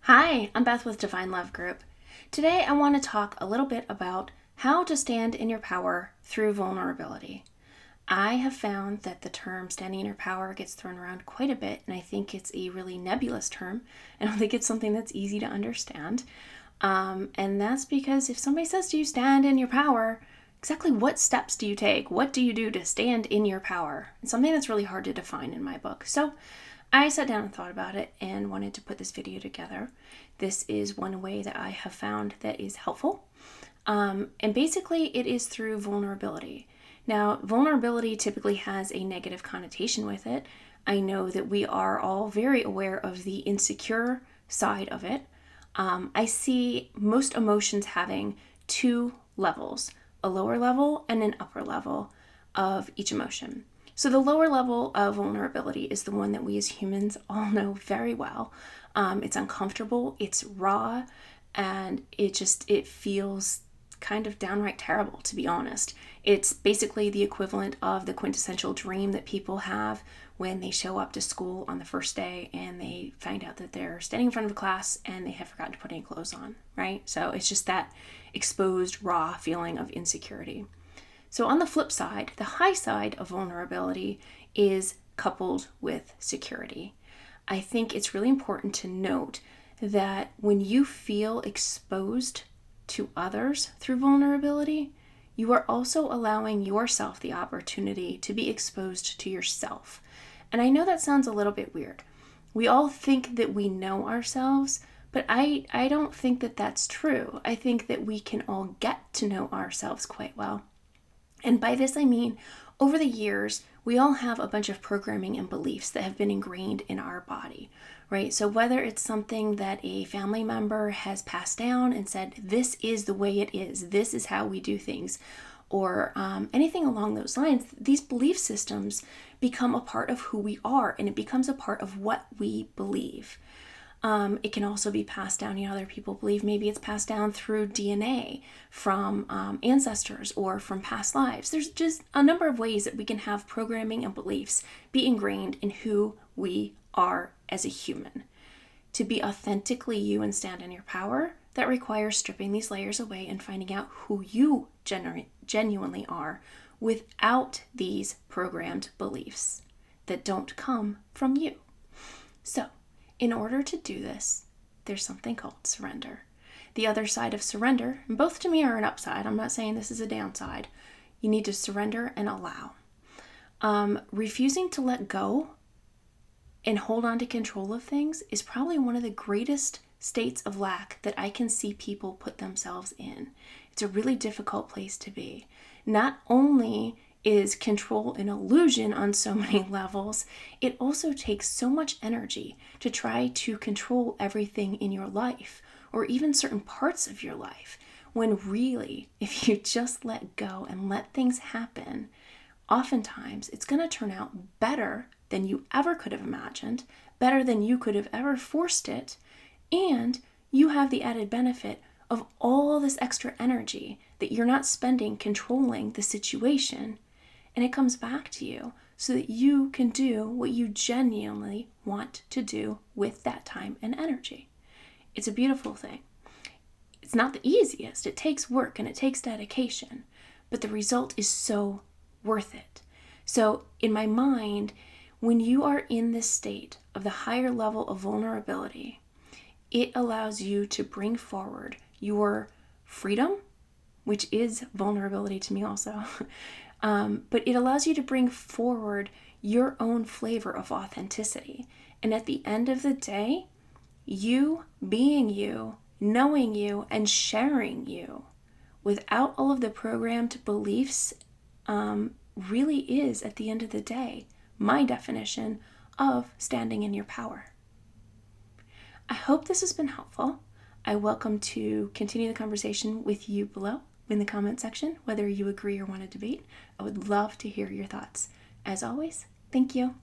Hi, I'm Beth with Divine Love Group. Today I want to talk a little bit about how to stand in your power through vulnerability. I have found that the term standing in your power gets thrown around quite a bit, and I think it's a really nebulous term. I don't think it's something that's easy to understand. And that's because if somebody says to you, stand in your power, exactly what steps do you take? What do you do to stand in your power? It's something that's really hard to define in my book. So I sat down and thought about it and wanted to put this video together. This is one way that I have found that is helpful. And basically, it is through vulnerability. Now, vulnerability typically has a negative connotation with it. I know that we are all very aware of the insecure side of it. I see most emotions having two levels, a lower level and an upper level of each emotion. So the lower level of vulnerability is the one that we as humans all know very well. It's uncomfortable, it's raw, and it feels kind of downright terrible, to be honest. It's basically the equivalent of the quintessential dream that people have when they show up to school on the first day and they find out that they're standing in front of a class and they have forgotten to put any clothes on, right? So it's just that exposed, raw feeling of insecurity. So on the flip side, the high side of vulnerability is coupled with security. I think it's really important to note that when you feel exposed to others through vulnerability, you are also allowing yourself the opportunity to be exposed to yourself. And I know that sounds a little bit weird. We all think that we know ourselves, but I don't think that that's true. I think that we can all get to know ourselves quite well. And by this I mean, over the years, we all have a bunch of programming and beliefs that have been ingrained in our body, right? So whether it's something that a family member has passed down and said, this is the way it is, this is how we do things, or anything along those lines, these belief systems become a part of who we are, and it becomes a part of what we believe. It can also be passed down. Other people believe maybe it's passed down through DNA from ancestors or from past lives. There's just a number of ways that we can have programming and beliefs be ingrained in who we are as a human. To be authentically you and stand in your power, that requires stripping these layers away and finding out who you genuinely are without these programmed beliefs that don't come from you. So, in order to do this, there's something called surrender. The other side of surrender, and both to me are an upside, I'm not saying this is a downside, you need to surrender and allow. Refusing to let go and hold on to control of things is probably one of the greatest states of lack that I can see people put themselves in. It's a really difficult place to be. Not only is control an illusion on so many levels, it also takes so much energy to try to control everything in your life, or even certain parts of your life, when really, if you just let go and let things happen, oftentimes it's going to turn out better than you ever could have imagined, better than you could have ever forced it, and you have the added benefit of all this extra energy that you're not spending controlling the situation, and it comes back to you so that you can do what you genuinely want to do with that time and energy. It's a beautiful thing. It's not the easiest. It takes work and it takes dedication, but the result is so worth it. So in my mind, when you are in this state of the higher level of vulnerability, it allows you to bring forward your freedom, which is vulnerability to me also, but it allows you to bring forward your own flavor of authenticity. And at the end of the day, you being you, knowing you, and sharing you without all of the programmed beliefs really is, at the end of the day, my definition of standing in your power. I hope this has been helpful. I welcome to continue the conversation with you below in the comment section, whether you agree or want to debate. I would love to hear your thoughts. As always, thank you.